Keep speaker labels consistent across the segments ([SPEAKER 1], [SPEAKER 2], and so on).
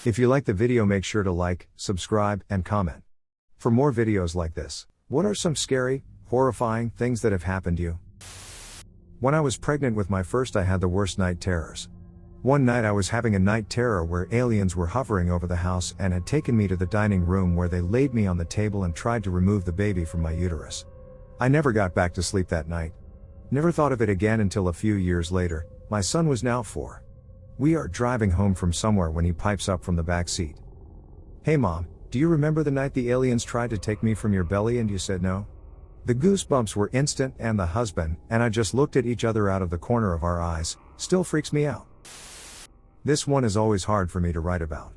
[SPEAKER 1] If you like the video, make sure to like, subscribe, and comment. For more videos like this, what are some scary, horrifying things that have happened to you? When I was pregnant with my first, I had the worst night terrors. One night I was having a night terror where aliens were hovering over the house and had taken me to the dining room, where they laid me on the table and tried to remove the baby from my uterus. I never got back to sleep that night. Never thought of it again until a few years later. My son was now 4. We are driving home from somewhere when he pipes up from the back seat. "Hey Mom, do you remember the night the aliens tried to take me from your belly and you said no?" The goosebumps were instant, and the husband and I just looked at each other out of the corner of our eyes. Still freaks me out. This one is always hard for me to write about.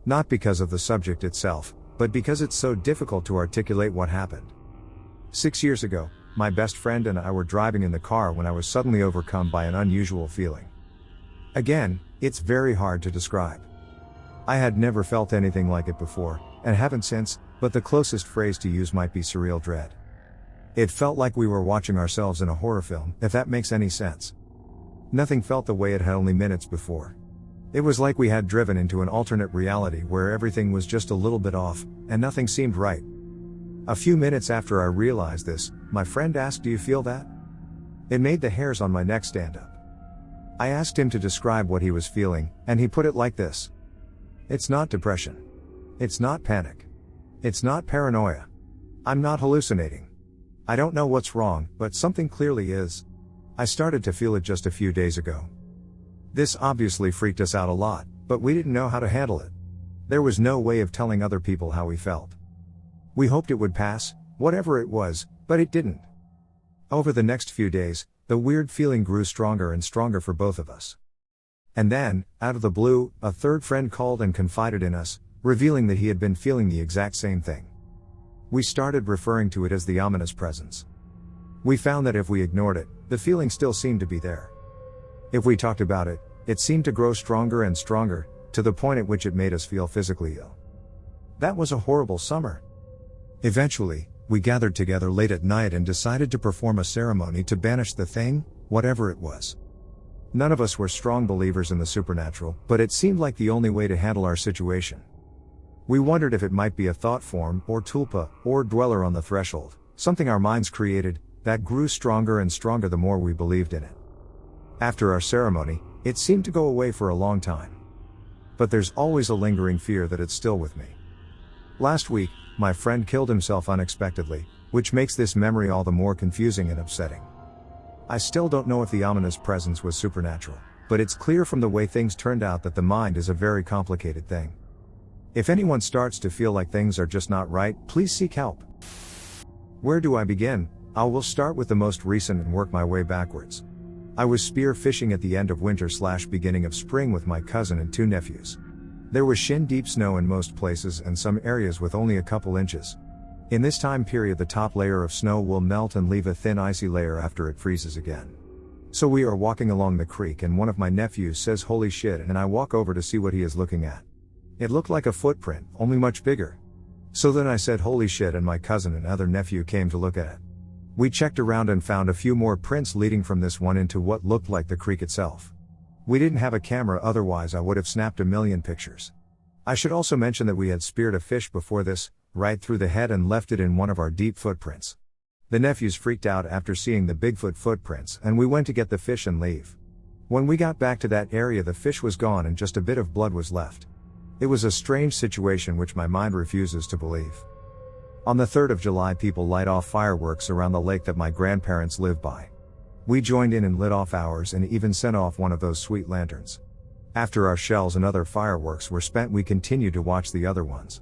[SPEAKER 1] Not because of the subject itself, but because it's so difficult to articulate what happened. 6 years ago, my best friend and I were driving in the car when I was suddenly overcome by an unusual feeling. Again, it's very hard to describe. I had never felt anything like it before, and haven't since, but the closest phrase to use might be surreal dread. It felt like we were watching ourselves in a horror film, if that makes any sense. Nothing felt the way it had only minutes before. It was like we had driven into an alternate reality where everything was just a little bit off, and nothing seemed right. A few minutes after I realized this, my friend asked, "Do you feel that?" It made the hairs on my neck stand up. I asked him to describe what he was feeling, and he put it like this: "It's not depression. It's not panic. It's not paranoia. I'm not hallucinating. I don't know what's wrong, but something clearly is. I started to feel it just a few days ago." This obviously freaked us out a lot, but we didn't know how to handle it. There was no way of telling other people how we felt. We hoped it would pass, whatever it was, but it didn't. Over the next few days, the weird feeling grew stronger and stronger for both of us. And then, out of the blue, a third friend called and confided in us, revealing that he had been feeling the exact same thing. We started referring to it as the ominous presence. We found that if we ignored it, the feeling still seemed to be there. If we talked about it, it seemed to grow stronger and stronger, to the point at which it made us feel physically ill. That was a horrible summer. Eventually, we gathered together late at night and decided to perform a ceremony to banish the thing, whatever it was. None of us were strong believers in the supernatural, but it seemed like the only way to handle our situation. We wondered if it might be a thought form, or tulpa, or dweller on the threshold, something our minds created, that grew stronger and stronger the more we believed in it. After our ceremony, it seemed to go away for a long time. But there's always a lingering fear that it's still with me. Last week, my friend killed himself unexpectedly, which makes this memory all the more confusing and upsetting. I still don't know if the ominous presence was supernatural, but it's clear from the way things turned out that the mind is a very complicated thing. If anyone starts to feel like things are just not right, please seek help. Where do I begin? I will start with the most recent and work my way backwards. I was spear fishing at the end of winter/beginning of spring with my cousin and 2 nephews. There was shin-deep snow in most places and some areas with only a couple inches. In this time period, the top layer of snow will melt and leave a thin icy layer after it freezes again. So we are walking along the creek and one of my nephews says, "Holy shit," and I walk over to see what he is looking at. It looked like a footprint, only much bigger. So then I said, "Holy shit," and my cousin and other nephew came to look at it. We checked around and found a few more prints leading from this one into what looked like the creek itself. We didn't have a camera, otherwise I would have snapped a million pictures. I should also mention that we had speared a fish before this, right through the head, and left it in one of our deep footprints. The nephews freaked out after seeing the Bigfoot footprints, and we went to get the fish and leave. When we got back to that area, the fish was gone and just a bit of blood was left. It was a strange situation which my mind refuses to believe. On the 3rd of July, people light off fireworks around the lake that my grandparents live by. We joined in and lit off ours and even sent off one of those sweet lanterns. After our shells and other fireworks were spent, we continued to watch the other ones.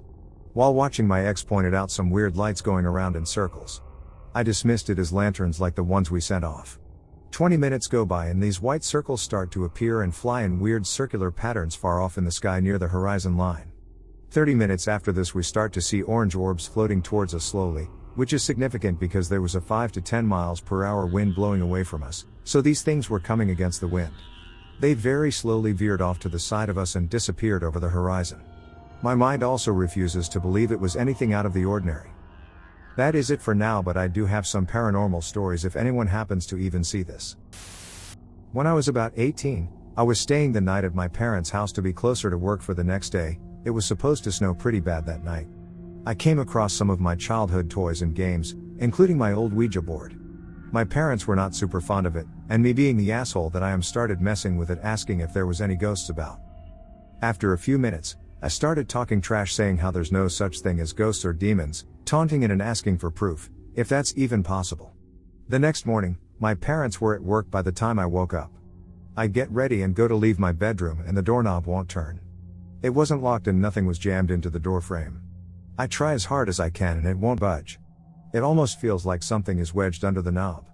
[SPEAKER 1] While watching, my ex pointed out some weird lights going around in circles. I dismissed it as lanterns like the ones we sent off. 20 minutes go by and these white circles start to appear and fly in weird circular patterns far off in the sky near the horizon line. 30 minutes after this, we start to see orange orbs floating towards us slowly, which is significant because there was a 5 to 10 miles per hour wind blowing away from us, so these things were coming against the wind. They very slowly veered off to the side of us and disappeared over the horizon. My mind also refuses to believe it was anything out of the ordinary. That is it for now, but I do have some paranormal stories if anyone happens to even see this. When I was about 18, I was staying the night at my parents' house to be closer to work for the next day. It was supposed to snow pretty bad that night. I came across some of my childhood toys and games, including my old Ouija board. My parents were not super fond of it, and me being the asshole that I am started messing with it, asking if there was any ghosts about. After a few minutes, I started talking trash, saying how there's no such thing as ghosts or demons, taunting it and asking for proof, if that's even possible. The next morning, my parents were at work by the time I woke up. I get ready and go to leave my bedroom, and the doorknob won't turn. It wasn't locked and nothing was jammed into the door frame. I try as hard as I can and it won't budge. It almost feels like something is wedged under the knob.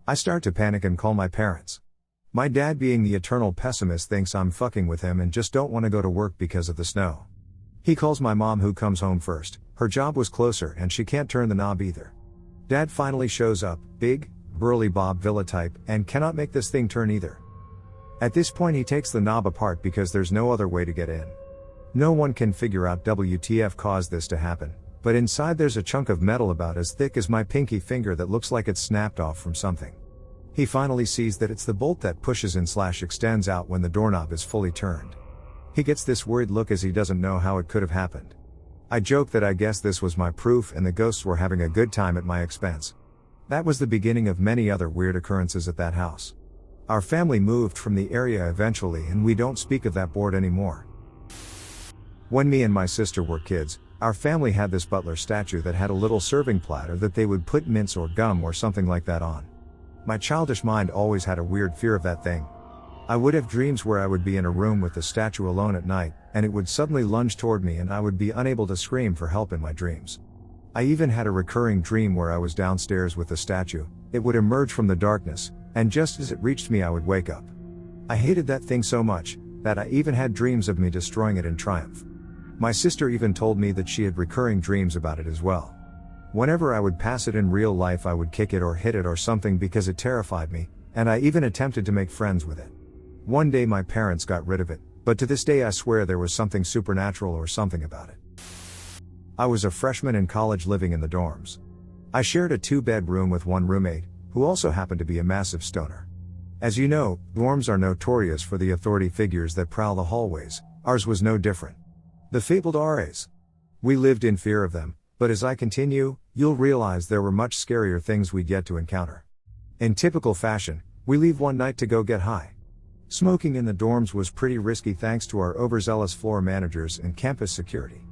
[SPEAKER 1] I start to panic and call my parents. My dad, being the eternal pessimist, thinks I'm fucking with him and just don't want to go to work because of the snow. He calls my mom, who comes home first. Her job was closer and she can't turn the knob either. Dad finally shows up, big, burly Bob Villa type, and cannot make this thing turn either. At this point he takes the knob apart because there's no other way to get in. No one can figure out WTF caused this to happen, but inside there's a chunk of metal about as thick as my pinky finger that looks like it's snapped off from something. He finally sees that it's the bolt that pushes in / extends out when the doorknob is fully turned. He gets this worried look as he doesn't know how it could have happened. I joke that I guess this was my proof and the ghosts were having a good time at my expense. That was the beginning of many other weird occurrences at that house. Our family moved from the area eventually and we don't speak of that board anymore. When me and my sister were kids, our family had this butler statue that had a little serving platter that they would put mints or gum or something like that on. My childish mind always had a weird fear of that thing. I would have dreams where I would be in a room with the statue alone at night, and it would suddenly lunge toward me and I would be unable to scream for help in my dreams. I even had a recurring dream where I was downstairs with the statue. It would emerge from the darkness, and just as it reached me I would wake up. I hated that thing so much, that I even had dreams of me destroying it in triumph. My sister even told me that she had recurring dreams about it as well. Whenever I would pass it in real life I would kick it or hit it or something because it terrified me, and I even attempted to make friends with it. One day my parents got rid of it, but to this day I swear there was something supernatural or something about it. I was a freshman in college living in the dorms. I shared a 2-bedroom with one roommate, who also happened to be a massive stoner. As you know, dorms are notorious for the authority figures that prowl the hallways. Ours was no different. The fabled RAs. We lived in fear of them, but as I continue, you'll realize there were much scarier things we'd yet to encounter. In typical fashion, we leave one night to go get high. Smoking in the dorms was pretty risky thanks to our overzealous floor managers and campus security.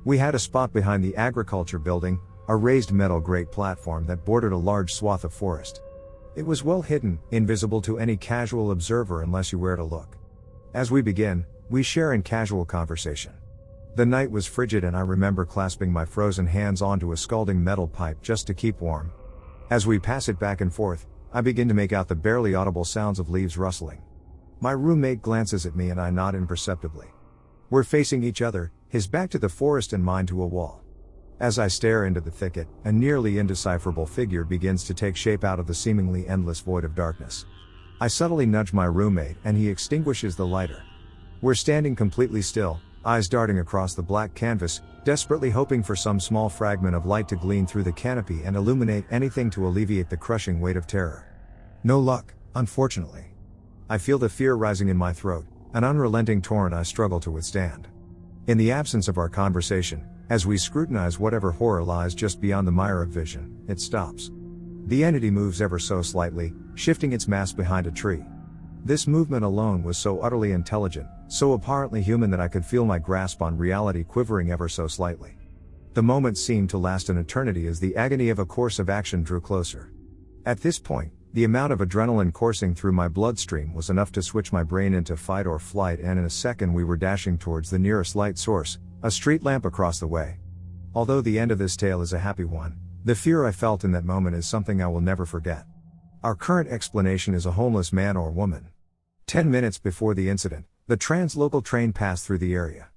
[SPEAKER 1] We had a spot behind the agriculture building, a raised metal grate platform that bordered a large swath of forest. It was well hidden, invisible to any casual observer unless you were to look. As we begin, we share in casual conversation. The night was frigid and I remember clasping my frozen hands onto a scalding metal pipe just to keep warm. As we pass it back and forth, I begin to make out the barely audible sounds of leaves rustling. My roommate glances at me and I nod imperceptibly. We're facing each other, his back to the forest and mine to a wall. As I stare into the thicket, a nearly indecipherable figure begins to take shape out of the seemingly endless void of darkness. I subtly nudge my roommate and he extinguishes the lighter. We're standing completely still, eyes darting across the black canvas, desperately hoping for some small fragment of light to gleam through the canopy and illuminate anything to alleviate the crushing weight of terror. No luck, unfortunately. I feel the fear rising in my throat, an unrelenting torrent I struggle to withstand. In the absence of our conversation, as we scrutinize whatever horror lies just beyond the mire of vision, it stops. The entity moves ever so slightly, shifting its mass behind a tree. This movement alone was so utterly intelligent, so apparently human that I could feel my grasp on reality quivering ever so slightly. The moment seemed to last an eternity as the agony of a course of action drew closer. At this point, the amount of adrenaline coursing through my bloodstream was enough to switch my brain into fight or flight, and in a second we were dashing towards the nearest light source, a street lamp across the way. Although the end of this tale is a happy one, the fear I felt in that moment is something I will never forget. Our current explanation is a homeless man or woman. 10 minutes before the incident, the translocal train passed through the area.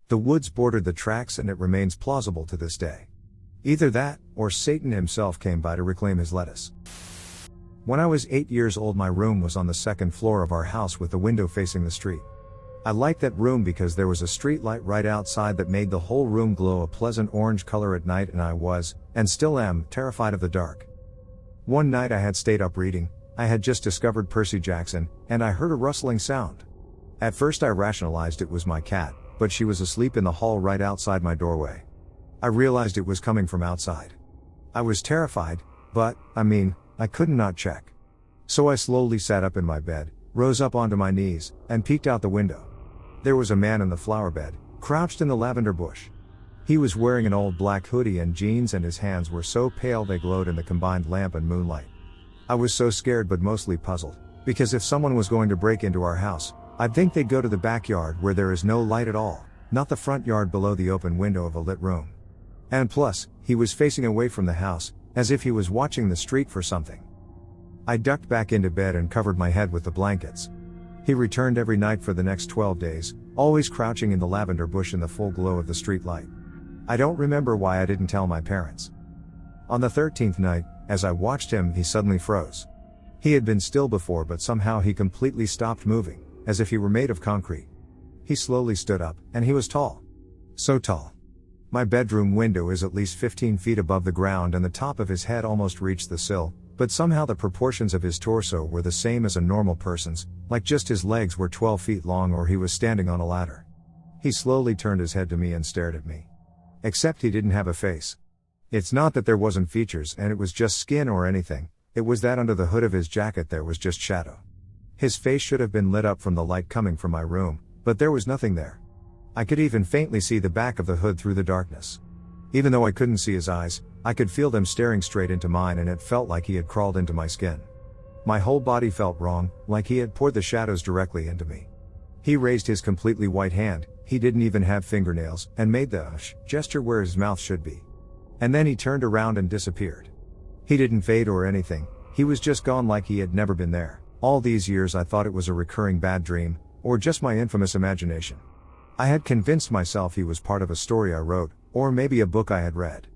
[SPEAKER 1] The woods bordered the tracks and it remains plausible to this day. Either that, or Satan himself came by to reclaim his lettuce. When I was 8 years old, my room was on the second floor of our house with the window facing the street. I liked that room because there was a street light right outside that made the whole room glow a pleasant orange color at night, and I was, and still am, terrified of the dark. One night I had stayed up reading. I had just discovered Percy Jackson, and I heard a rustling sound. At first I rationalized it was my cat, but she was asleep in the hall right outside my doorway. I realized it was coming from outside. I was terrified, but, I couldn't not check. So I slowly sat up in my bed, rose up onto my knees, and peeked out the window. There was a man in the flower bed, crouched in the lavender bush. He was wearing an old black hoodie and jeans, and his hands were so pale they glowed in the combined lamp and moonlight. I was so scared but mostly puzzled, because if someone was going to break into our house, I'd think they'd go to the backyard where there is no light at all, not the front yard below the open window of a lit room. And plus, he was facing away from the house, as if he was watching the street for something. I ducked back into bed and covered my head with the blankets. He returned every night for the next 12 days, always crouching in the lavender bush in the full glow of the street light. I don't remember why I didn't tell my parents. On the 13th night, as I watched him, he suddenly froze. He had been still before, but somehow he completely stopped moving, as if he were made of concrete. He slowly stood up, and he was tall. So tall. My bedroom window is at least 15 feet above the ground, and the top of his head almost reached the sill, but somehow the proportions of his torso were the same as a normal person's, like just his legs were 12 feet long or he was standing on a ladder. He slowly turned his head to me and stared at me. Except he didn't have a face. It's not that there wasn't features and it was just skin or anything, it was that under the hood of his jacket there was just shadow. His face should have been lit up from the light coming from my room, but there was nothing there. I could even faintly see the back of the hood through the darkness. Even though I couldn't see his eyes, I could feel them staring straight into mine, and it felt like he had crawled into my skin. My whole body felt wrong, like he had poured the shadows directly into me. He raised his completely white hand, he didn't even have fingernails, and made the gesture where his mouth should be. And then he turned around and disappeared. He didn't fade or anything, he was just gone like he had never been there. All these years I thought it was a recurring bad dream, or just my infamous imagination. I had convinced myself he was part of a story I wrote, or maybe a book I had read.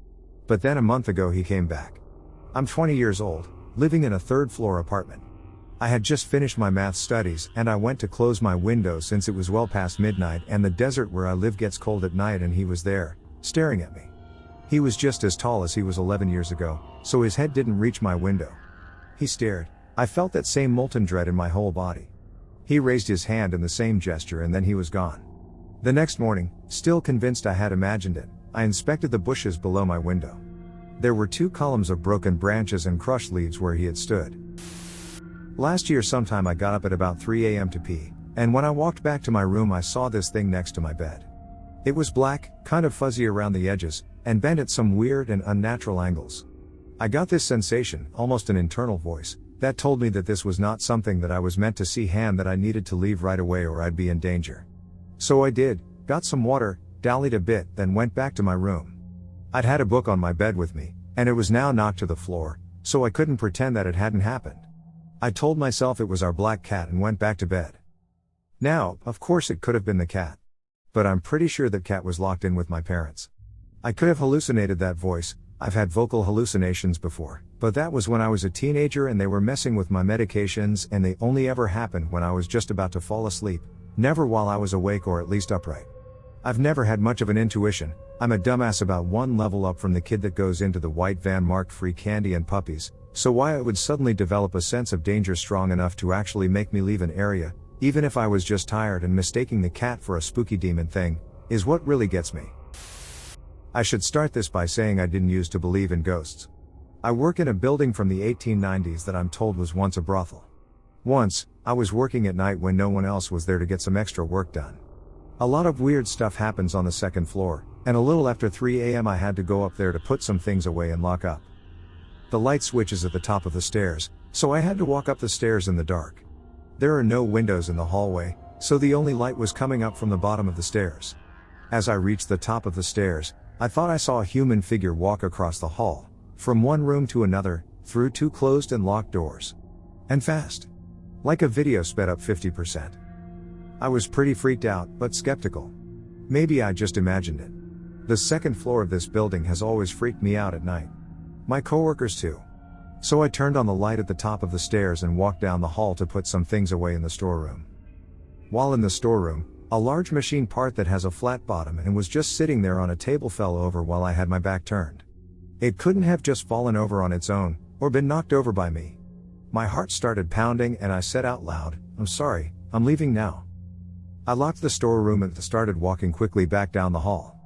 [SPEAKER 1] But then a month ago he came back. I'm 20 years old, living in a third-floor apartment. I had just finished my math studies, and I went to close my window since it was well past midnight and the desert where I live gets cold at night, and he was there, staring at me. He was just as tall as he was 11 years ago, so his head didn't reach my window. He stared. I felt that same molten dread in my whole body. He raised his hand in the same gesture and then he was gone. The next morning, still convinced I had imagined it, I inspected the bushes below my window. There were 2 columns of broken branches and crushed leaves where he had stood. Last year sometime I got up at about 3 a.m. to pee, and when I walked back to my room I saw this thing next to my bed. It was black, kind of fuzzy around the edges, and bent at some weird and unnatural angles. I got this sensation, almost an internal voice, that told me that this was not something that I was meant to see, and that I needed to leave right away or I'd be in danger. So I did, got some water, dallied a bit, then went back to my room. I'd had a book on my bed with me, and it was now knocked to the floor, so I couldn't pretend that it hadn't happened. I told myself it was our black cat and went back to bed. Now, of course it could have been the cat. But I'm pretty sure that cat was locked in with my parents. I could have hallucinated that voice. I've had vocal hallucinations before, but that was when I was a teenager and they were messing with my medications, and they only ever happened when I was just about to fall asleep, never while I was awake or at least upright. I've never had much of an intuition. I'm a dumbass about one level up from the kid that goes into the white van marked free candy and puppies, so why I would suddenly develop a sense of danger strong enough to actually make me leave an area, even if I was just tired, and mistaking the cat for a spooky demon thing, is what really gets me. I should start this by saying I didn't used to believe in ghosts. I work in a building from the 1890s that I'm told was once a brothel. Once, I was working at night when no one else was there to get some extra work done. A lot of weird stuff happens on the second floor, and a little after 3 a.m. I had to go up there to put some things away and lock up. The light switch is at the top of the stairs, so I had to walk up the stairs in the dark. There are no windows in the hallway, so the only light was coming up from the bottom of the stairs. As I reached the top of the stairs, I thought I saw a human figure walk across the hall, from one room to another, through 2 closed and locked doors. And fast. Like a video sped up 50%. I was pretty freaked out, but skeptical. Maybe I just imagined it. The second floor of this building has always freaked me out at night. My coworkers too. So I turned on the light at the top of the stairs and walked down the hall to put some things away in the storeroom. While in the storeroom, a large machine part that has a flat bottom and was just sitting there on a table fell over while I had my back turned. It couldn't have just fallen over on its own, or been knocked over by me. My heart started pounding and I said out loud, "I'm sorry, I'm leaving now." I locked the storeroom and started walking quickly back down the hall.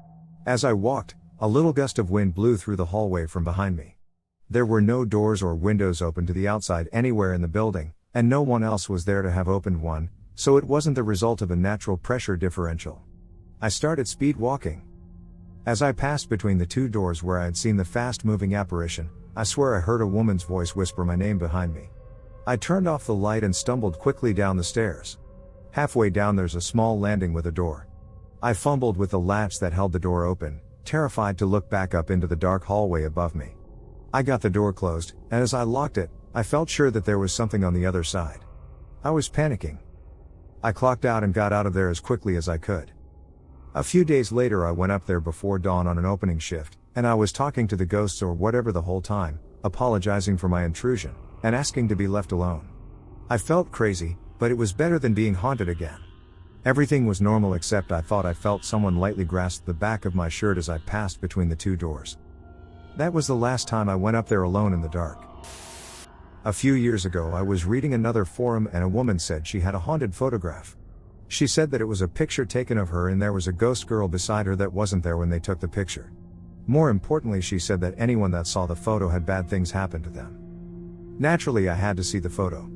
[SPEAKER 1] As I walked, a little gust of wind blew through the hallway from behind me. There were no doors or windows open to the outside anywhere in the building, and no one else was there to have opened one, so it wasn't the result of a natural pressure differential. I started speed walking. As I passed between the two doors where I had seen the fast-moving apparition, I swear I heard a woman's voice whisper my name behind me. I turned off the light and stumbled quickly down the stairs. Halfway down there's a small landing with a door. I fumbled with the latch that held the door open, terrified to look back up into the dark hallway above me. I got the door closed, and as I locked it, I felt sure that there was something on the other side. I was panicking. I clocked out and got out of there as quickly as I could. A few days later I went up there before dawn on an opening shift, and I was talking to the ghosts or whatever the whole time, apologizing for my intrusion, and asking to be left alone. I felt crazy, but it was better than being haunted again. Everything was normal except I thought I felt someone lightly grasp the back of my shirt as I passed between the two doors. That was the last time I went up there alone in the dark. A few years ago I was reading another forum and a woman said she had a haunted photograph. She said that it was a picture taken of her and there was a ghost girl beside her that wasn't there when they took the picture. More importantly, she said that anyone that saw the photo had bad things happen to them. Naturally, I had to see the photo.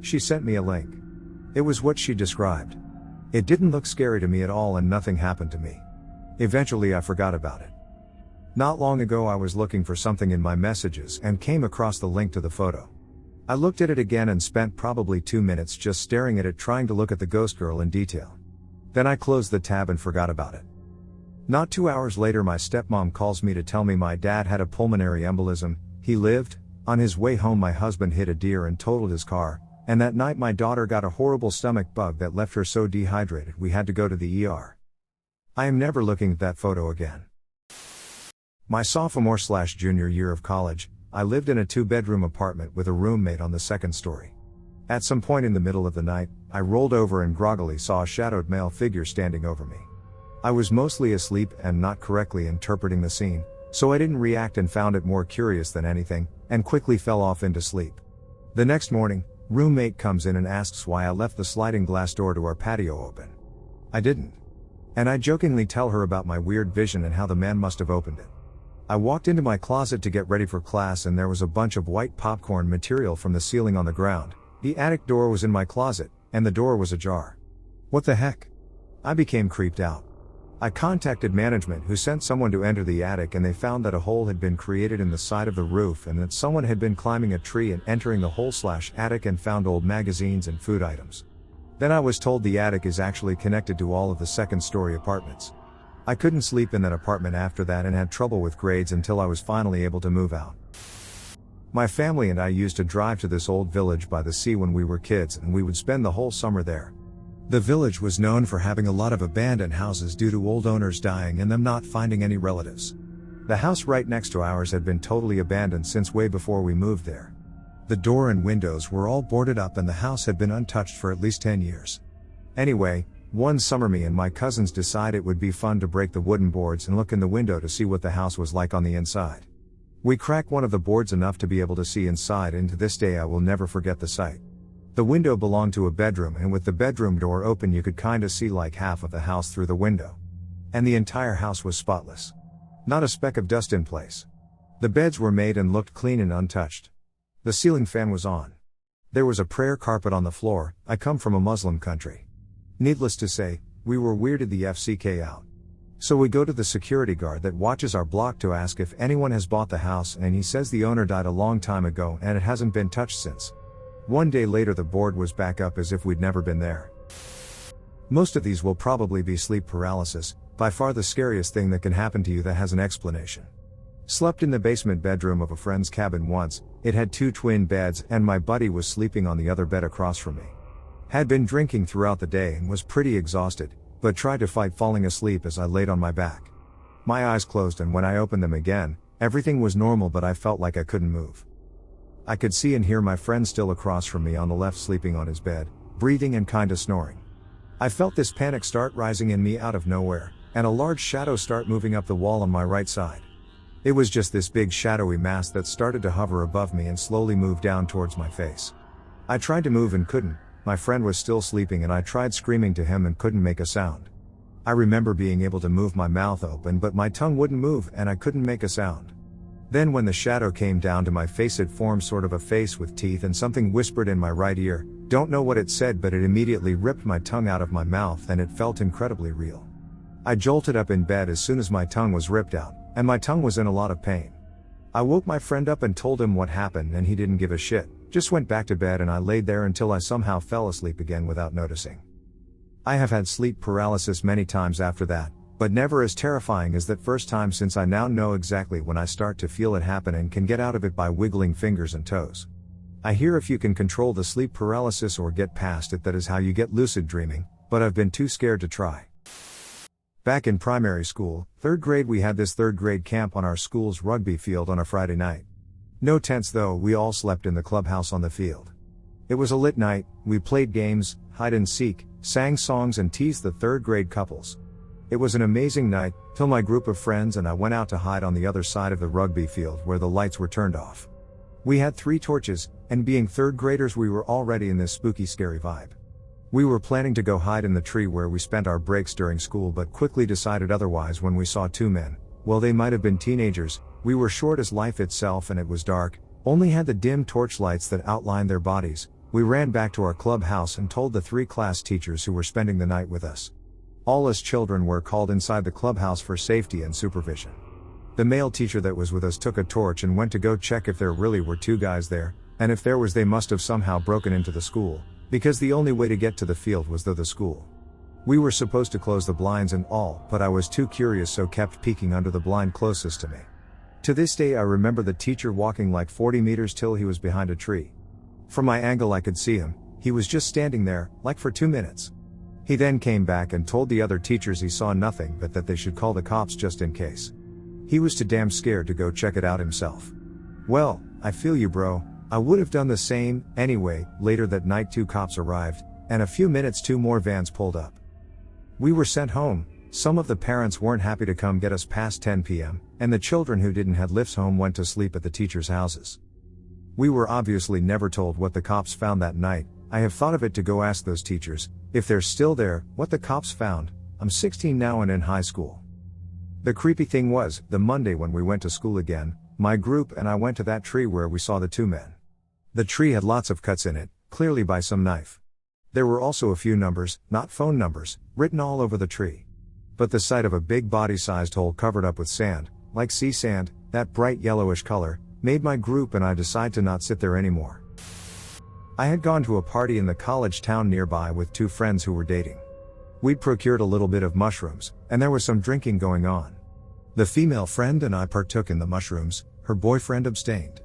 [SPEAKER 1] She sent me a link. It was what she described. It didn't look scary to me at all and nothing happened to me. Eventually I forgot about it. Not long ago I was looking for something in my messages and came across the link to the photo. I looked at it again and spent probably 2 minutes just staring at it trying to look at the ghost girl in detail. Then I closed the tab and forgot about it. Not 2 hours later my stepmom calls me to tell me my dad had a pulmonary embolism, he lived. On his way home my husband hit a deer and totaled his car, and that night my daughter got a horrible stomach bug that left her so dehydrated we had to go to the ER. I am never looking at that photo again. My sophomore/junior year of college, I lived in a 2-bedroom apartment with a roommate on the second story. At some point in the middle of the night, I rolled over and groggily saw a shadowed male figure standing over me. I was mostly asleep and not correctly interpreting the scene, so I didn't react and found it more curious than anything, and quickly fell off into sleep. The next morning, roommate comes in and asks why I left the sliding glass door to our patio open. I didn't. And I jokingly tell her about my weird vision and how the man must have opened it. I walked into my closet to get ready for class and there was a bunch of white popcorn material from the ceiling on the ground. The attic door was in my closet, and the door was ajar. What the heck? I became creeped out. I contacted management who sent someone to enter the attic and they found that a hole had been created in the side of the roof and that someone had been climbing a tree and entering the hole/attic and found old magazines and food items. Then I was told the attic is actually connected to all of the second-story apartments. I couldn't sleep in that apartment after that and had trouble with grades until I was finally able to move out. My family and I used to drive to this old village by the sea when we were kids and we would spend the whole summer there. The village was known for having a lot of abandoned houses due to old owners dying and them not finding any relatives. The house right next to ours had been totally abandoned since way before we moved there. The door and windows were all boarded up and the house had been untouched for at least 10 years. Anyway, one summer me and my cousins decided it would be fun to break the wooden boards and look in the window to see what the house was like on the inside. We cracked one of the boards enough to be able to see inside, and to this day I will never forget the sight. The window belonged to a bedroom, and with the bedroom door open you could kinda see like half of the house through the window. And the entire house was spotless. Not a speck of dust in place. The beds were made and looked clean and untouched. The ceiling fan was on. There was a prayer carpet on the floor. I come from a Muslim country. Needless to say, we were weirded the FCK out. So we go to the security guard that watches our block to ask if anyone has bought the house, and he says the owner died a long time ago and it hasn't been touched since. One day later the board was back up as if we'd never been there. Most of these will probably be sleep paralysis, by far the scariest thing that can happen to you that has an explanation. Slept in the basement bedroom of a friend's cabin once. It had 2 twin beds and my buddy was sleeping on the other bed across from me. Had been drinking throughout the day and was pretty exhausted, but tried to fight falling asleep as I laid on my back. My eyes closed and when I opened them again, everything was normal but I felt like I couldn't move. I could see and hear my friend still across from me on the left sleeping on his bed, breathing and kinda snoring. I felt this panic start rising in me out of nowhere, and a large shadow start moving up the wall on my right side. It was just this big shadowy mass that started to hover above me and slowly move down towards my face. I tried to move and couldn't, my friend was still sleeping and I tried screaming to him and couldn't make a sound. I remember being able to move my mouth open but my tongue wouldn't move and I couldn't make a sound. Then when the shadow came down to my face it formed sort of a face with teeth and something whispered in my right ear. Don't know what it said but it immediately ripped my tongue out of my mouth and it felt incredibly real. I jolted up in bed as soon as my tongue was ripped out, and my tongue was in a lot of pain. I woke my friend up and told him what happened and he didn't give a shit, just went back to bed and I laid there until I somehow fell asleep again without noticing. I have had sleep paralysis many times after that, but never as terrifying as that first time since I now know exactly when I start to feel it happen and can get out of it by wiggling fingers and toes. I hear if you can control the sleep paralysis or get past it that is how you get lucid dreaming, but I've been too scared to try. Back in primary school, 3rd grade we had this 3rd grade camp on our school's rugby field on a Friday night. No tents though, we all slept in the clubhouse on the field. It was a lit night, we played games, hide and seek, sang songs and teased the 3rd grade couples. It was an amazing night, till my group of friends and I went out to hide on the other side of the rugby field where the lights were turned off. We had 3 torches, and being 3rd graders we were already in this spooky scary vibe. We were planning to go hide in the tree where we spent our breaks during school but quickly decided otherwise when we saw 2 men. Well, they might have been teenagers, we were short as life itself and it was dark, only had the dim torchlights that outlined their bodies. We ran back to our clubhouse and told the 3 class teachers who were spending the night with us. All us children were called inside the clubhouse for safety and supervision. The male teacher that was with us took a torch and went to go check if there really were 2 guys there, and if there was they must have somehow broken into the school, because the only way to get to the field was through the school. We were supposed to close the blinds and all, but I was too curious so kept peeking under the blind closest to me. To this day I remember the teacher walking like 40 meters till he was behind a tree. From my angle I could see him, he was just standing there, like for 2 minutes. He then came back and told the other teachers he saw nothing but that they should call the cops just in case. He was too damn scared to go check it out himself. Well, I feel you bro, I would have done the same. Anyway, later that night 2 cops arrived, and a few minutes 2 more vans pulled up. We were sent home. Some of the parents weren't happy to come get us past 10 p.m., and the children who didn't have lifts home went to sleep at the teachers' houses. We were obviously never told what the cops found that night. I have thought of it to go ask those teachers, if they're still there, what the cops found. I'm 16 now and in high school. The creepy thing was, the Monday when we went to school again, my group and I went to that tree where we saw the 2 men. The tree had lots of cuts in it, clearly by some knife. There were also a few numbers, not phone numbers, written all over the tree. But the sight of a big body-sized hole covered up with sand, like sea sand, that bright yellowish color, made my group and I decide to not sit there anymore. I had gone to a party in the college town nearby with 2 friends who were dating. We'd procured a little bit of mushrooms, and there was some drinking going on. The female friend and I partook in the mushrooms, her boyfriend abstained.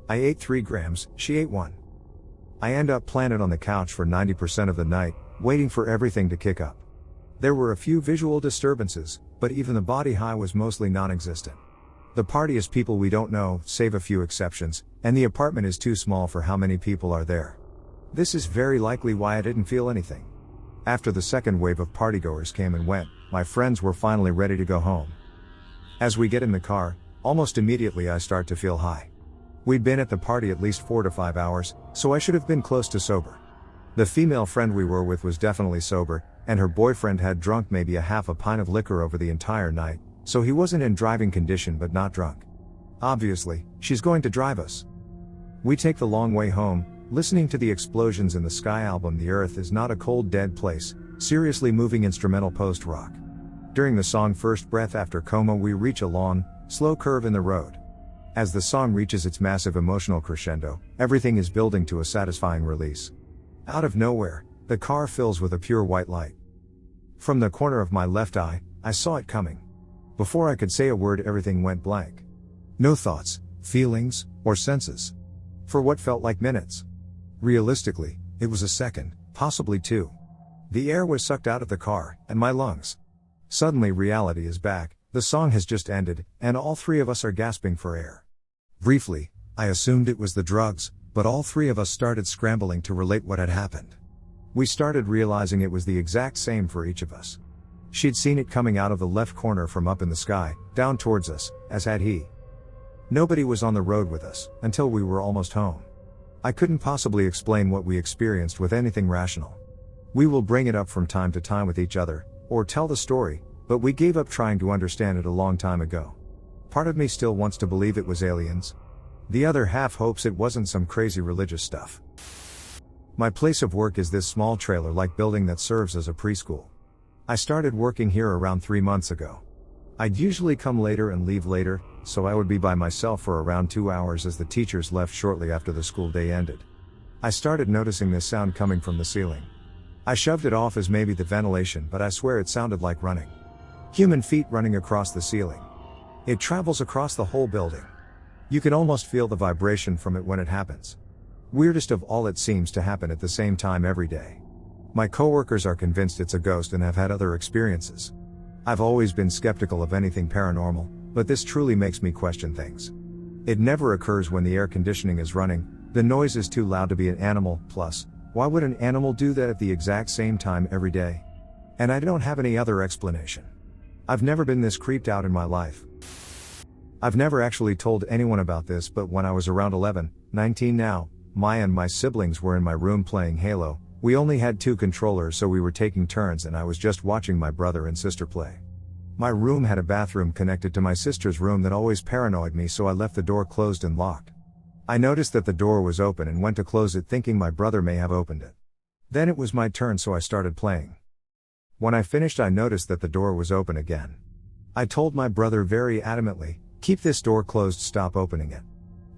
[SPEAKER 1] I ate 3 grams, she ate 1. I end up planted on the couch for 90% of the night, waiting for everything to kick up. There were a few visual disturbances, but even the body high was mostly non-existent. The party is people we don't know, save a few exceptions, and the apartment is too small for how many people are there. This is very likely why I didn't feel anything. After the second wave of partygoers came and went, my friends were finally ready to go home. As we get in the car, almost immediately I start to feel high. We'd been at the party at least 4 to 5 hours, so I should have been close to sober. The female friend we were with was definitely sober, and her boyfriend had drunk maybe a half a pint of liquor over the entire night, so he wasn't in driving condition but not drunk. Obviously, she's going to drive us. We take the long way home, listening to the Explosions in the Sky album The Earth Is Not a Cold Dead Place, seriously moving instrumental post-rock. During the song First Breath After Coma we reach a long, slow curve in the road. As the song reaches its massive emotional crescendo, everything is building to a satisfying release. Out of nowhere, the car fills with a pure white light. From the corner of my left eye, I saw it coming. Before I could say a word everything went blank. No thoughts, feelings, or senses. For what felt like minutes. Realistically, it was a second, possibly 2. The air was sucked out of the car, and my lungs. Suddenly reality is back, the song has just ended, and all 3 of us are gasping for air. Briefly, I assumed it was the drugs, but all 3 of us started scrambling to relate what had happened. We started realizing it was the exact same for each of us. She'd seen it coming out of the left corner from up in the sky, down towards us, as had he. Nobody was on the road with us, until we were almost home. I couldn't possibly explain what we experienced with anything rational. We will bring it up from time to time with each other, or tell the story, but we gave up trying to understand it a long time ago. Part of me still wants to believe it was aliens. The other half hopes it wasn't some crazy religious stuff. My place of work is this small trailer-like building that serves as a preschool. I started working here around 3 months ago. I'd usually come later and leave later, so I would be by myself for around 2 hours as the teachers left shortly after the school day ended. I started noticing this sound coming from the ceiling. I shoved it off as maybe the ventilation, but I swear it sounded like running. Human feet running across the ceiling. It travels across the whole building. You can almost feel the vibration from it when it happens. Weirdest of all, it seems to happen at the same time every day. My coworkers are convinced it's a ghost and have had other experiences. I've always been skeptical of anything paranormal, but this truly makes me question things. It never occurs when the air conditioning is running, the noise is too loud to be an animal, plus, why would an animal do that at the exact same time every day? And I don't have any other explanation. I've never been this creeped out in my life. I've never actually told anyone about this, but when I was around 11, 19 now, Maya and my siblings were in my room playing Halo. We only had 2 controllers, so we were taking turns, and I was just watching my brother and sister play. My room had a bathroom connected to my sister's room that always paranoid me, so I left the door closed and locked. I noticed that the door was open and went to close it thinking my brother may have opened it. Then it was my turn, so I started playing. When I finished, I noticed that the door was open again. I told my brother very adamantly, "Keep this door closed, stop opening it."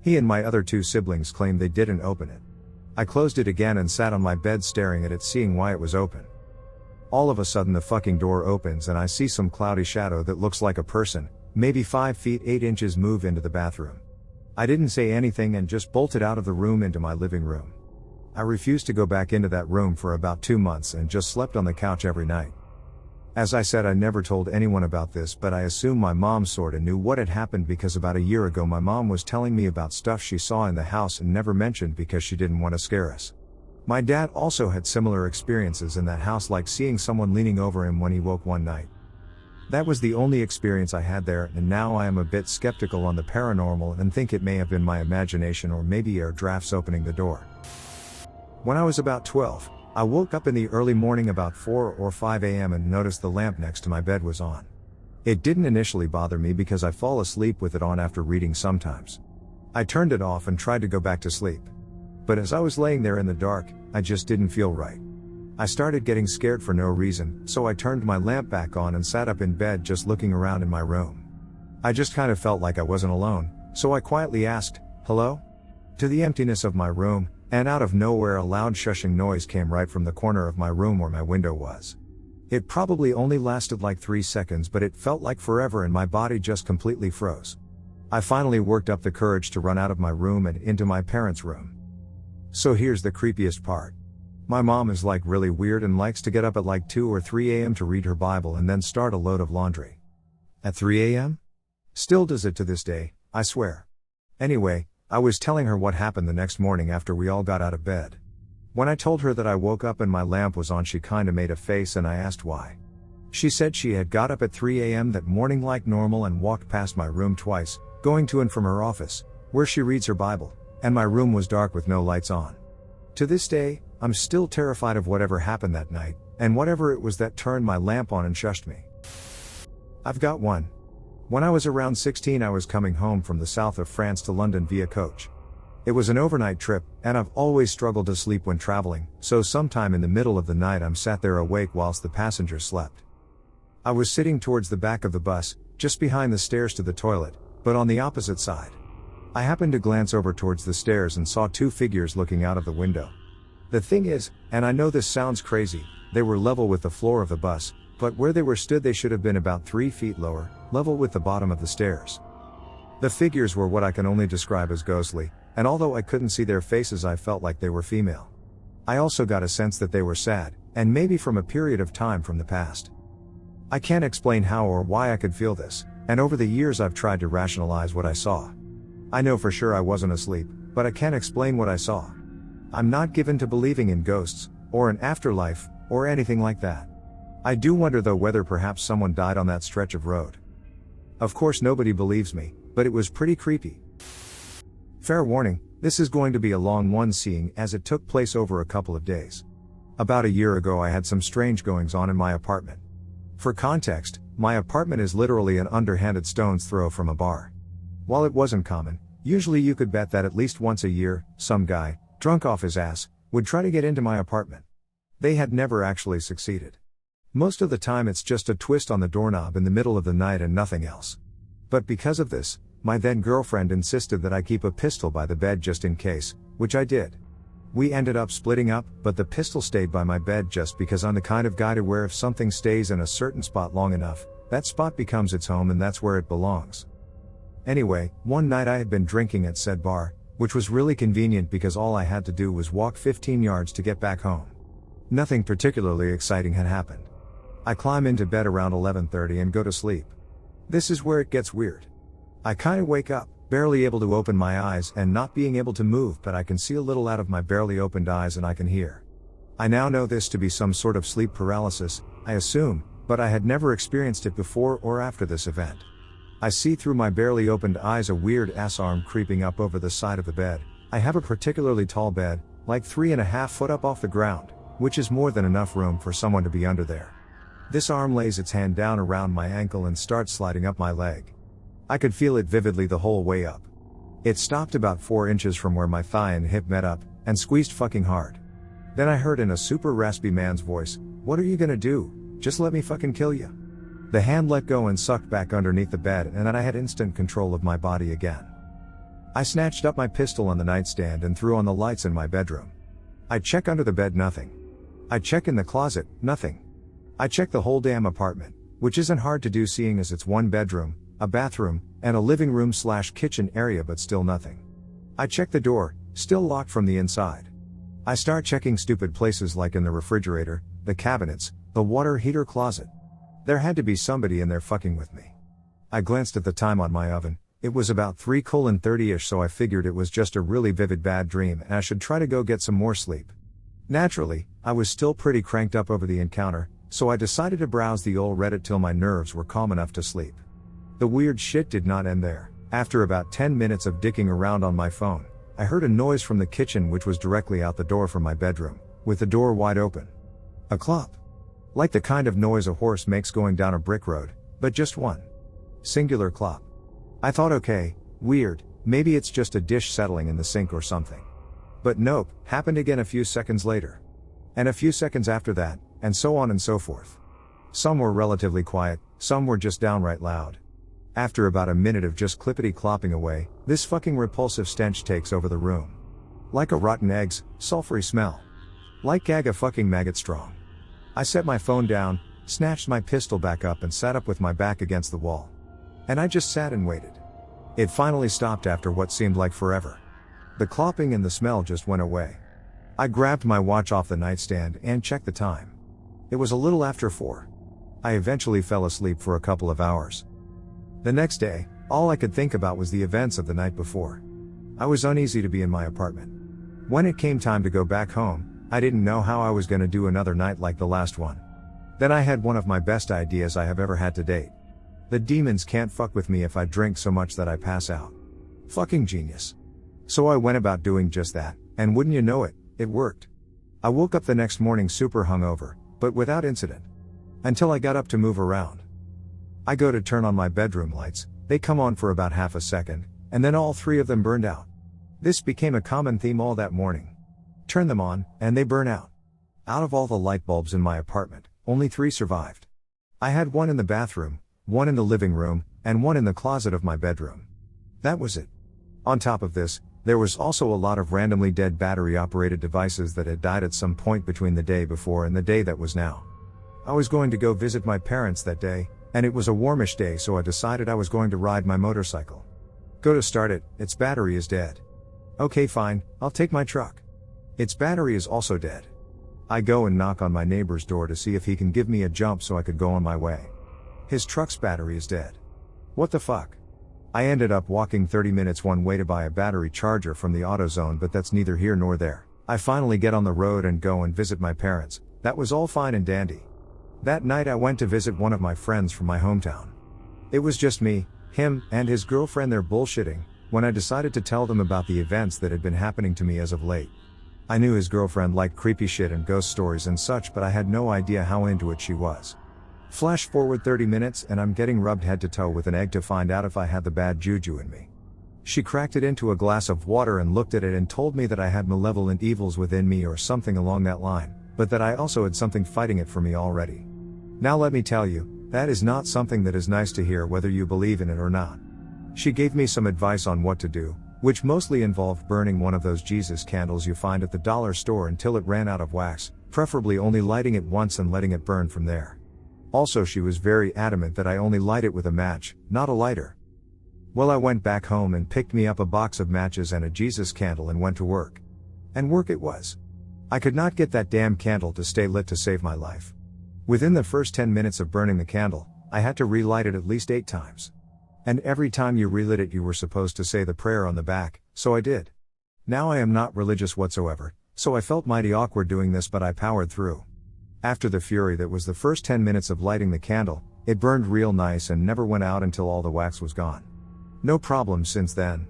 [SPEAKER 1] He and my other 2 siblings claimed they didn't open it. I closed it again and sat on my bed staring at it, seeing why it was open. All of a sudden the fucking door opens and I see some cloudy shadow that looks like a person, maybe 5 feet 8 inches, move into the bathroom. I didn't say anything and just bolted out of the room into my living room. I refused to go back into that room for about 2 months and just slept on the couch every night. As I said, I never told anyone about this, but I assume my mom sorta knew what had happened, because about a year ago my mom was telling me about stuff she saw in the house and never mentioned because she didn't want to scare us. My dad also had similar experiences in that house, like seeing someone leaning over him when he woke one night. That was the only experience I had there, and now I am a bit skeptical on the paranormal and think it may have been my imagination or maybe air drafts opening the door. When I was about 12, I woke up in the early morning about 4 or 5 a.m. and noticed the lamp next to my bed was on. It didn't initially bother me because I fall asleep with it on after reading sometimes. I turned it off and tried to go back to sleep. But as I was laying there in the dark, I just didn't feel right. I started getting scared for no reason, so I turned my lamp back on and sat up in bed just looking around in my room. I just kind of felt like I wasn't alone, so I quietly asked, "Hello?" to the emptiness of my room, and out of nowhere a loud shushing noise came right from the corner of my room where my window was. It probably only lasted like 3 seconds, but it felt like forever and my body just completely froze. I finally worked up the courage to run out of my room and into my parents' room. So here's the creepiest part. My mom is like really weird and likes to get up at like 2 or 3 a.m. to read her Bible and then start a load of laundry. At 3 a.m.? Still does it to this day, I swear. Anyway, I was telling her what happened the next morning after we all got out of bed. When I told her that I woke up and my lamp was on, she kinda made a face and I asked why. She said she had got up at 3 a.m. that morning like normal and walked past my room twice, going to and from her office, where she reads her Bible, and my room was dark with no lights on. To this day, I'm still terrified of whatever happened that night, and whatever it was that turned my lamp on and shushed me. I've got one. When I was around 16, I was coming home from the south of France to London via coach. It was an overnight trip, and I've always struggled to sleep when traveling, so sometime in the middle of the night I'm sat there awake whilst the passengers slept. I was sitting towards the back of the bus, just behind the stairs to the toilet, but on the opposite side. I happened to glance over towards the stairs and saw 2 figures looking out of the window. The thing is, and I know this sounds crazy, they were level with the floor of the bus, but where they were stood they should have been about 3 feet lower, level with the bottom of the stairs. The figures were what I can only describe as ghostly, and although I couldn't see their faces I felt like they were female. I also got a sense that they were sad, and maybe from a period of time from the past. I can't explain how or why I could feel this, and over the years I've tried to rationalize what I saw. I know for sure I wasn't asleep, but I can't explain what I saw. I'm not given to believing in ghosts, or an afterlife, or anything like that. I do wonder though whether perhaps someone died on that stretch of road. Of course nobody believes me, but it was pretty creepy. Fair warning, This is going to be a long one seeing as it took place over a couple of days. About a year ago I had some strange goings on in my apartment. For context, my apartment is literally an underhanded stone's throw from a bar. While it wasn't common, usually you could bet that at least once a year, some guy, drunk off his ass, would try to get into my apartment. They had never actually succeeded. Most of the time it's just a twist on the doorknob in the middle of the night and nothing else. But because of this, my then girlfriend insisted that I keep a pistol by the bed just in case, which I did. We ended up splitting up, but the pistol stayed by my bed just because I'm the kind of guy to where if something stays in a certain spot long enough, that spot becomes its home and that's where it belongs. Anyway, one night I had been drinking at said bar, which was really convenient because all I had to do was walk 15 yards to get back home. Nothing particularly exciting had happened. I climb into bed around 11:30 and go to sleep. This is where it gets weird. I kinda wake up, barely able to open my eyes and not being able to move, but I can see a little out of my barely opened eyes and I can hear. I now know this to be some sort of sleep paralysis, I assume, but I had never experienced it before or after this event. I see through my barely opened eyes a weird ass arm creeping up over the side of the bed. I have a particularly tall bed, like 3.5 foot up off the ground, which is more than enough room for someone to be under there. This arm lays its hand down around my ankle and starts sliding up my leg. I could feel it vividly the whole way up. It stopped about 4 inches from where my thigh and hip met up, and squeezed fucking hard. Then I heard in a super raspy man's voice, "What are you gonna do? Just let me fucking kill you." The hand let go and sucked back underneath the bed, and then I had instant control of my body again. I snatched up my pistol on the nightstand and threw on the lights in my bedroom. I check under the bed, nothing. I check in the closet, nothing. I check the whole damn apartment, which isn't hard to do seeing as it's one bedroom, a bathroom, and a living room / kitchen area, but still nothing. I check the door, still locked from the inside. I start checking stupid places like in the refrigerator, the cabinets, the water heater closet. There had to be somebody in there fucking with me. I glanced at the time on my oven. It was about 3:30ish, so I figured it was just a really vivid bad dream and I should try to go get some more sleep. Naturally, I was still pretty cranked up over the encounter, so I decided to browse the old Reddit till my nerves were calm enough to sleep. The weird shit did not end there. After about 10 minutes of dicking around on my phone, I heard a noise from the kitchen, which was directly out the door from my bedroom, with the door wide open. A clop. Like the kind of noise a horse makes going down a brick road, but just one. Singular clop. I thought, okay, weird, maybe it's just a dish settling in the sink or something. But nope, happened again a few seconds later. And a few seconds after that, and so on and so forth. Some were relatively quiet, some were just downright loud. After about a minute of just clippity clopping away, this fucking repulsive stench takes over the room. Like a rotten egg's sulfury smell. Like gaga fucking maggot strong. I set my phone down, snatched my pistol back up and sat up with my back against the wall. And I just sat and waited. It finally stopped after what seemed like forever. The clopping and the smell just went away. I grabbed my watch off the nightstand and checked the time. It was a little after 4. I eventually fell asleep for a couple of hours. The next day, all I could think about was the events of the night before. I was uneasy to be in my apartment. When it came time to go back home, I didn't know how I was gonna do another night like the last one. Then I had one of my best ideas I have ever had to date. The demons can't fuck with me if I drink so much that I pass out. Fucking genius. So I went about doing just that, and wouldn't you know it, it worked. I woke up the next morning super hungover, but without incident. Until I got up to move around. I go to turn on my bedroom lights, they come on for about half a second, and then all 3 of them burned out. This became a common theme all that morning. Turn them on, and they burn out. Out of all the light bulbs in my apartment, only 3 survived. I had one in the bathroom, one in the living room, and one in the closet of my bedroom. That was it. On top of this, there was also a lot of randomly dead battery-operated devices that had died at some point between the day before and the day that was now. I was going to go visit my parents that day, and it was a warmish day, so I decided I was going to ride my motorcycle. Go to start it, its battery is dead. Okay fine, I'll take my truck. Its battery is also dead. I go and knock on my neighbor's door to see if he can give me a jump so I could go on my way. His truck's battery is dead. What the fuck? I ended up walking 30 minutes one way to buy a battery charger from the AutoZone, but that's neither here nor there. I finally get on the road and go and visit my parents. That was all fine and dandy. That night I went to visit one of my friends from my hometown. It was just me, him, and his girlfriend. They're bullshitting, when I decided to tell them about the events that had been happening to me as of late. I knew his girlfriend liked creepy shit and ghost stories and such, but I had no idea how into it she was. Flash forward 30 minutes and I'm getting rubbed head to toe with an egg to find out if I had the bad juju in me. She cracked it into a glass of water and looked at it and told me that I had malevolent evils within me or something along that line, but that I also had something fighting it for me already. Now let me tell you, that is not something that is nice to hear whether you believe in it or not. She gave me some advice on what to do, which mostly involved burning one of those Jesus candles you find at the dollar store until it ran out of wax, preferably only lighting it once and letting it burn from there. Also, she was very adamant that I only light it with a match, not a lighter. Well, I went back home and picked me up a box of matches and a Jesus candle and went to work. And work it was. I could not get that damn candle to stay lit to save my life. Within the first 10 minutes of burning the candle, I had to relight it at least 8 times. And every time you relit it you were supposed to say the prayer on the back, so I did. Now I am not religious whatsoever, so I felt mighty awkward doing this, but I powered through. After the fury that was the first 10 minutes of lighting the candle, it burned real nice and never went out until all the wax was gone. No problem since then.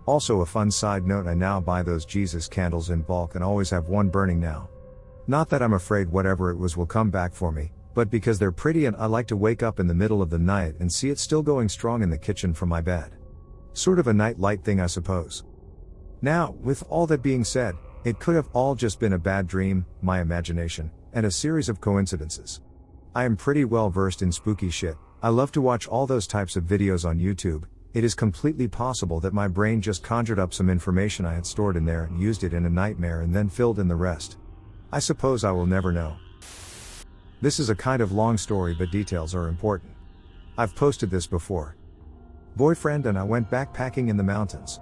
[SPEAKER 1] Also, a fun side note, I now buy those Jesus candles in bulk and always have one burning now. Not that I'm afraid whatever it was will come back for me, but because they're pretty and I like to wake up in the middle of the night and see it still going strong in the kitchen from my bed. Sort of a night light thing, I suppose. Now, with all that being said, it could have all just been a bad dream, my imagination, and a series of coincidences. I am pretty well versed in spooky shit. I love to watch all those types of videos on YouTube. It is completely possible that my brain just conjured up some information I had stored in there and used it in a nightmare and then filled in the rest. I suppose I will never know. This is a kind of long story, but details are important. I've posted this before. Boyfriend and I went backpacking in the mountains.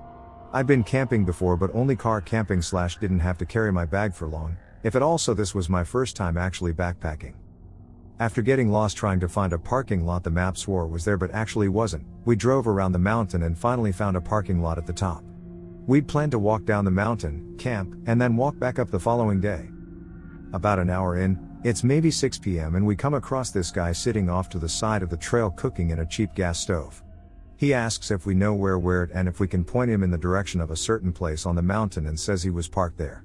[SPEAKER 1] I'd been camping before, but only car camping / didn't have to carry my bag for long, if at all, so this was my first time actually backpacking. After getting lost trying to find a parking lot the map swore was there but actually wasn't, we drove around the mountain and finally found a parking lot at the top. We'd planned to walk down the mountain, camp, and then walk back up the following day. About an hour in, it's maybe 6 p.m. and we come across this guy sitting off to the side of the trail cooking in a cheap gas stove. He asks if we know where we're at and if we can point him in the direction of a certain place on the mountain and says he was parked there.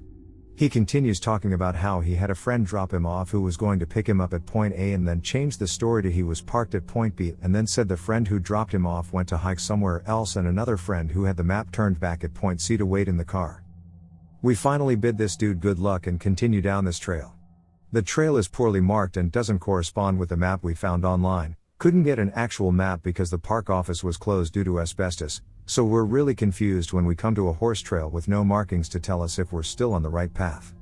[SPEAKER 1] He continues talking about how he had a friend drop him off who was going to pick him up at point A and then changed the story to he was parked at point B and then said the friend who dropped him off went to hike somewhere else and another friend who had the map turned back at point C to wait in the car. We finally bid this dude good luck and continue down this trail. The trail is poorly marked and doesn't correspond with the map we found online. Couldn't get an actual map because the park office was closed due to asbestos, so we're really confused when we come to a horse trail with no markings to tell us if we're still on the right path.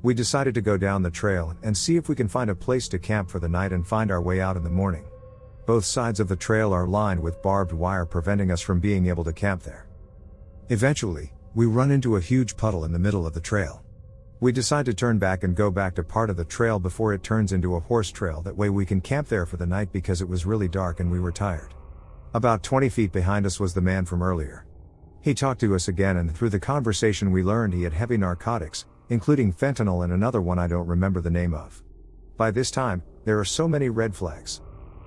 [SPEAKER 1] We decided to go down the trail and see if we can find a place to camp for the night and find our way out in the morning. Both sides of the trail are lined with barbed wire preventing us from being able to camp there. Eventually, we run into a huge puddle in the middle of the trail. We decide to turn back and go back to part of the trail before it turns into a horse trail, that way we can camp there for the night because it was really dark and we were tired. About 20 feet behind us was the man from earlier. He talked to us again and through the conversation we learned he had heavy narcotics, including fentanyl and another one I don't remember the name of. By this time, there are so many red flags.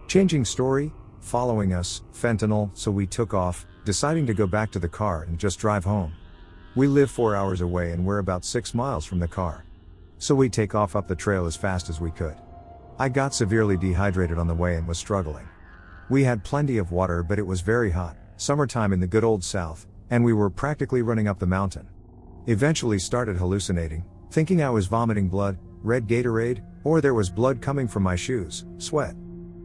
[SPEAKER 1] Changing story, following us, fentanyl, so we took off, deciding to go back to the car and just drive home. We live 4 hours away and we're about 6 miles from the car. So we take off up the trail as fast as we could. I got severely dehydrated on the way and was struggling. We had plenty of water but it was very hot, summertime in the good old South, and we were practically running up the mountain. Eventually started hallucinating, thinking I was vomiting blood, red Gatorade, or there was blood coming from my shoes, sweat.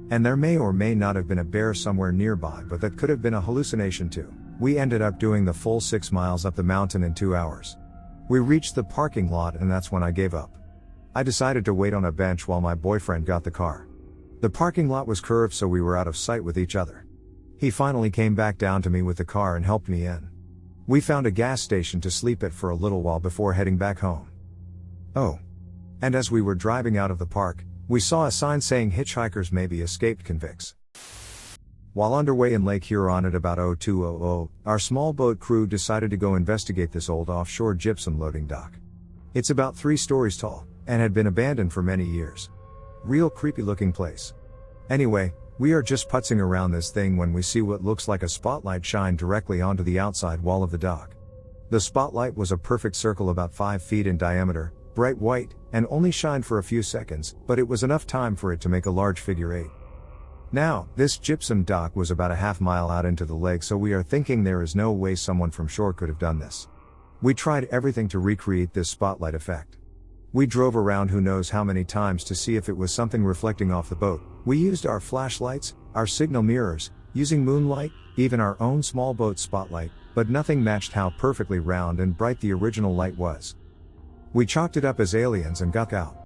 [SPEAKER 1] And there may or may not have been a bear somewhere nearby, but that could have been a hallucination too. We ended up doing the full 6 miles up the mountain in 2 hours. We reached the parking lot and that's when I gave up. I decided to wait on a bench while my boyfriend got the car. The parking lot was curved so we were out of sight with each other. He finally came back down to me with the car and helped me in. We found a gas station to sleep at for a little while before heading back home. Oh. And as we were driving out of the park, we saw a sign saying hitchhikers may be escaped convicts. While underway in Lake Huron at about 0200, our small boat crew decided to go investigate this old offshore gypsum loading dock. It's about 3 stories tall, and had been abandoned for many years. Real creepy looking place. Anyway, We are just putzing around this thing when we see what looks like a spotlight shine directly onto the outside wall of the dock. The spotlight was a perfect circle about 5 feet in diameter, bright white, and only shined for a few seconds, but it was enough time for it to make a large figure 8. Now, this gypsum dock was about a half-mile out into the lake, so we are thinking there is no way someone from shore could have done this. We tried everything to recreate this spotlight effect. We drove around who knows how many times to see if it was something reflecting off the boat. We used our flashlights, our signal mirrors, using moonlight, even our own small boat spotlight, but nothing matched how perfectly round and bright the original light was. We chalked it up as aliens and got out.